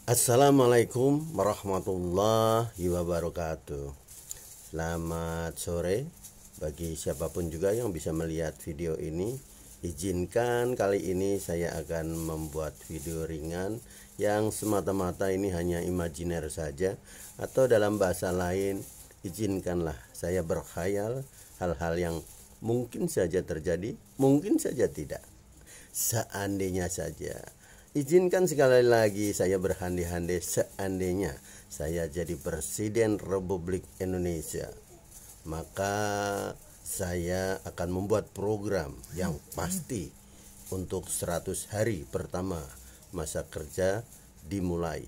Assalamualaikum warahmatullahi wabarakatuh. Selamat sore bagi siapapun juga yang bisa melihat video ini. Izinkan kali ini saya akan membuat video ringan yang semata-mata ini hanya imajiner saja, atau dalam bahasa lain, izinkanlah saya berkhayal hal-hal yang mungkin saja terjadi, mungkin saja tidak. Seandainya saja. Izinkan sekali lagi saya berandai-andai, seandainya saya jadi Presiden Republik Indonesia, maka saya akan membuat program yang pasti untuk 100 hari pertama masa kerja dimulai.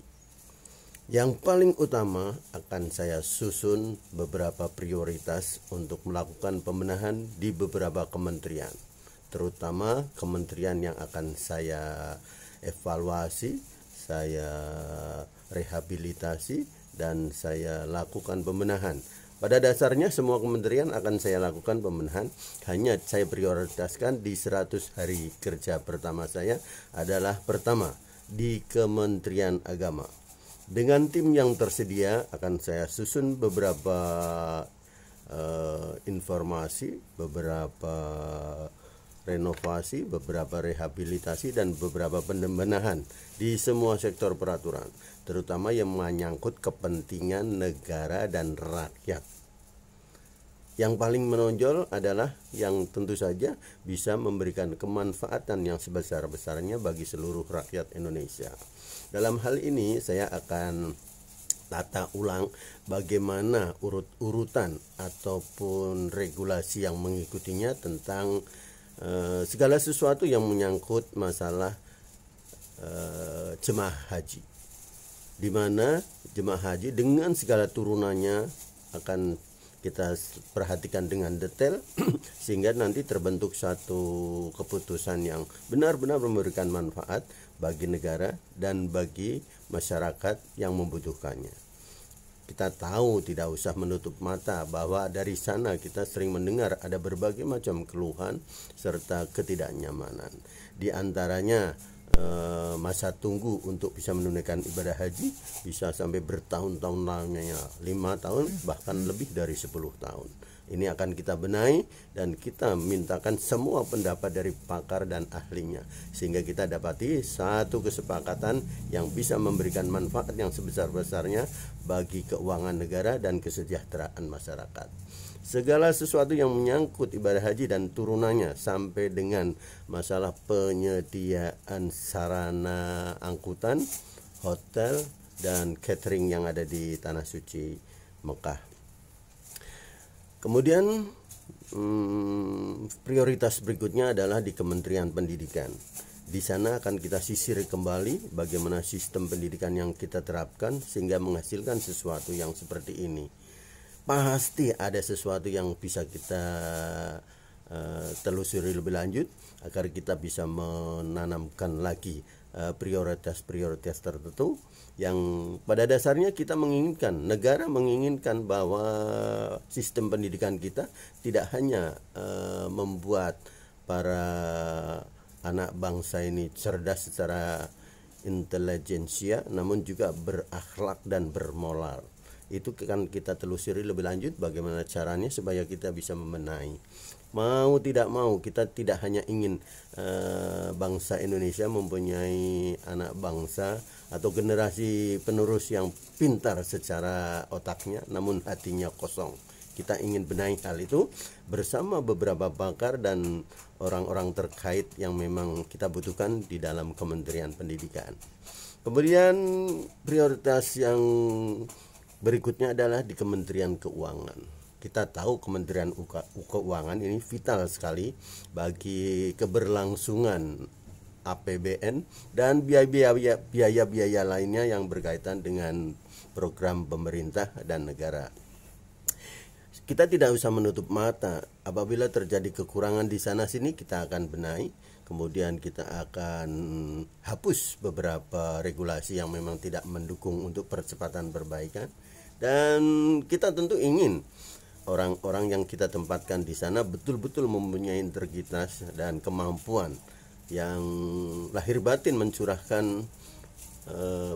Yang paling utama akan saya susun beberapa prioritas untuk melakukan pembenahan di beberapa kementerian, terutama kementerian yang akan saya evaluasi, saya rehabilitasi, dan saya lakukan pembenahan. Pada dasarnya semua kementerian akan saya lakukan pembenahan, hanya saya prioritaskan di 100 hari kerja pertama saya adalah pertama di Kementerian Agama. Dengan tim yang tersedia akan saya susun beberapa informasi, beberapa renovasi, beberapa rehabilitasi, dan beberapa pembenahan di semua sektor peraturan, terutama yang menyangkut kepentingan negara dan rakyat. Yang paling menonjol adalah yang tentu saja bisa memberikan kemanfaatan yang sebesar-besarnya bagi seluruh rakyat Indonesia. Dalam hal ini saya akan tata ulang bagaimana urut-urutan ataupun regulasi yang mengikutinya tentang segala sesuatu yang menyangkut masalah jemaah haji, di mana jemaah haji dengan segala turunannya akan kita perhatikan dengan detail sehingga nanti terbentuk satu keputusan yang benar-benar memberikan manfaat bagi negara dan bagi masyarakat yang membutuhkannya. Kita tahu, tidak usah menutup mata bahwa dari sana kita sering mendengar ada berbagai macam keluhan serta ketidaknyamanan. Di antaranya masa tunggu untuk bisa menunaikan ibadah haji bisa sampai bertahun-tahun lamanya, 5 tahun bahkan lebih dari 10 tahun. Ini akan kita benahi dan kita mintakan semua pendapat dari pakar dan ahlinya, sehingga kita dapati satu kesepakatan yang bisa memberikan manfaat yang sebesar-besarnya bagi keuangan negara dan kesejahteraan masyarakat. Segala sesuatu yang menyangkut ibadah haji dan turunannya, sampai dengan masalah penyediaan sarana angkutan, hotel, dan catering yang ada di Tanah Suci Mekah. Kemudian prioritas berikutnya adalah di Kementerian Pendidikan. Di sana akan kita sisir kembali bagaimana sistem pendidikan yang kita terapkan sehingga menghasilkan sesuatu yang seperti ini. Pasti ada sesuatu yang bisa kita telusuri lebih lanjut agar kita bisa menanamkan lagi prioritas-prioritas tertentu yang pada dasarnya kita menginginkan, negara menginginkan bahwa sistem pendidikan kita tidak hanya membuat para anak bangsa ini cerdas secara intelijensia, namun juga berakhlak dan bermoral. Itu kan kita telusuri lebih lanjut bagaimana caranya supaya kita bisa membenahi. Mau tidak mau kita tidak hanya ingin bangsa Indonesia mempunyai anak bangsa atau generasi penerus yang pintar secara otaknya namun hatinya kosong. Kita ingin benahi hal itu bersama beberapa pakar dan orang-orang terkait yang memang kita butuhkan di dalam Kementerian Pendidikan. Kemudian prioritas yang berikutnya adalah di Kementerian Keuangan. Kita tahu Kementerian Keuangan ini vital sekali bagi keberlangsungan APBN dan biaya-biaya lainnya yang berkaitan dengan program pemerintah dan negara. Kita tidak usah menutup mata, apabila terjadi kekurangan di sana sini kita akan benahi. Kemudian kita akan hapus beberapa regulasi yang memang tidak mendukung untuk percepatan perbaikan. Dan kita tentu ingin orang-orang yang kita tempatkan di sana betul-betul mempunyai integritas dan kemampuan yang lahir batin mencurahkan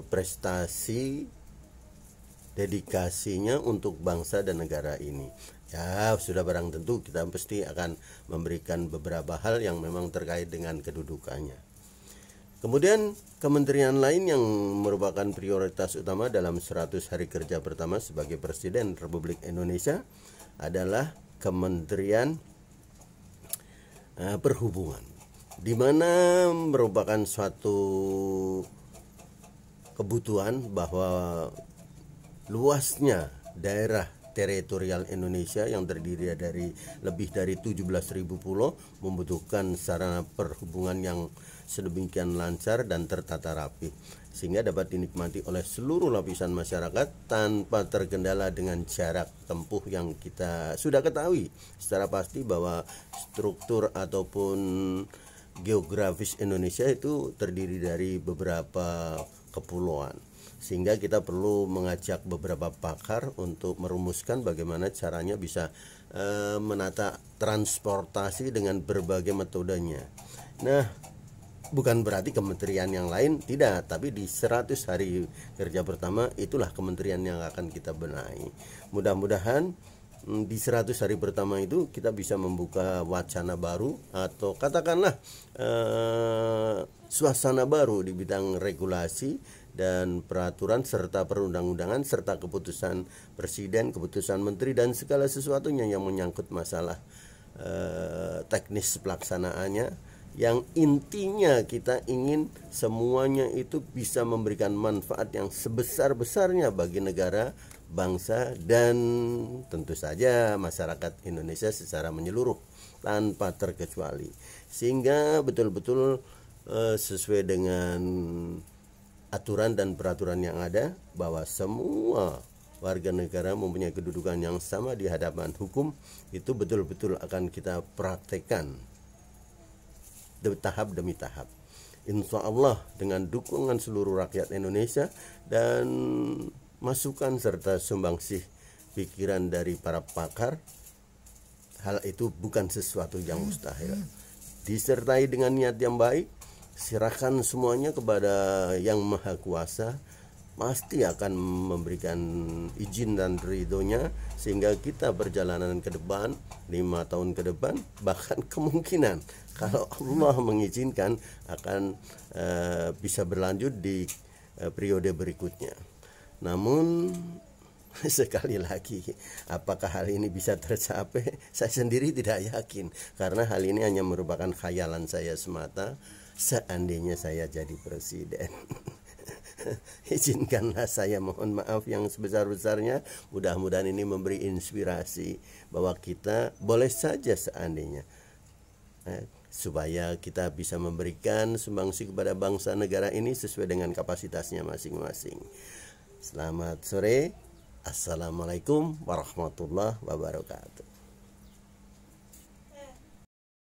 prestasi dedikasinya untuk bangsa dan negara ini. Ya, sudah barang tentu kita pasti akan memberikan beberapa hal yang memang terkait dengan kedudukannya. Kemudian kementerian lain yang merupakan prioritas utama dalam 100 hari kerja pertama sebagai Presiden Republik Indonesia adalah Kementerian Perhubungan, di mana merupakan suatu kebutuhan bahwa luasnya daerah teritorial Indonesia yang terdiri dari lebih dari 17.000 pulau membutuhkan sarana perhubungan yang sedemikian lancar dan tertata rapi sehingga dapat dinikmati oleh seluruh lapisan masyarakat tanpa terkendala dengan jarak tempuh yang kita sudah ketahui secara pasti bahwa struktur ataupun geografis Indonesia itu terdiri dari beberapa kepulauan, sehingga kita perlu mengajak beberapa pakar untuk merumuskan bagaimana caranya bisa menata transportasi dengan berbagai metodenya. Nah, bukan berarti kementerian yang lain tidak, tapi di 100 hari kerja pertama itulah kementerian yang akan kita benahi. Mudah-mudahan di 100 hari pertama itu kita bisa membuka wacana baru atau katakanlah suasana baru di bidang regulasi dan peraturan serta perundang-undangan serta keputusan presiden, keputusan menteri dan segala sesuatunya yang menyangkut masalah teknis pelaksanaannya, yang intinya kita ingin semuanya itu bisa memberikan manfaat yang sebesar-besarnya bagi negara, bangsa, dan tentu saja masyarakat Indonesia secara menyeluruh tanpa terkecuali, sehingga betul-betul sesuai dengan aturan dan peraturan yang ada bahwa semua warga negara mempunyai kedudukan yang sama di hadapan hukum. Itu betul-betul akan kita praktekkan tahap demi tahap, insya Allah dengan dukungan seluruh rakyat Indonesia dan masukan serta sumbangsih pikiran dari para pakar. Hal itu bukan sesuatu yang mustahil. Disertai dengan niat yang baik, serahkan semuanya kepada Yang Maha Kuasa, pasti akan memberikan izin dan ridhonya sehingga kita perjalanan ke depan 5 tahun ke depan, bahkan kemungkinan kalau Allah mengizinkan akan bisa berlanjut di periode berikutnya. Namun sekali lagi, apakah hal ini bisa tercapai? Saya sendiri tidak yakin, karena hal ini hanya merupakan khayalan saya semata. Seandainya saya jadi presiden, izinkanlah saya mohon maaf yang sebesar-besarnya. Mudah-mudahan ini memberi inspirasi bahwa kita boleh saja seandainya supaya kita bisa memberikan sumbangsi kepada bangsa negara ini sesuai dengan kapasitasnya masing-masing. Selamat sore. Assalamualaikum warahmatullahi wabarakatuh.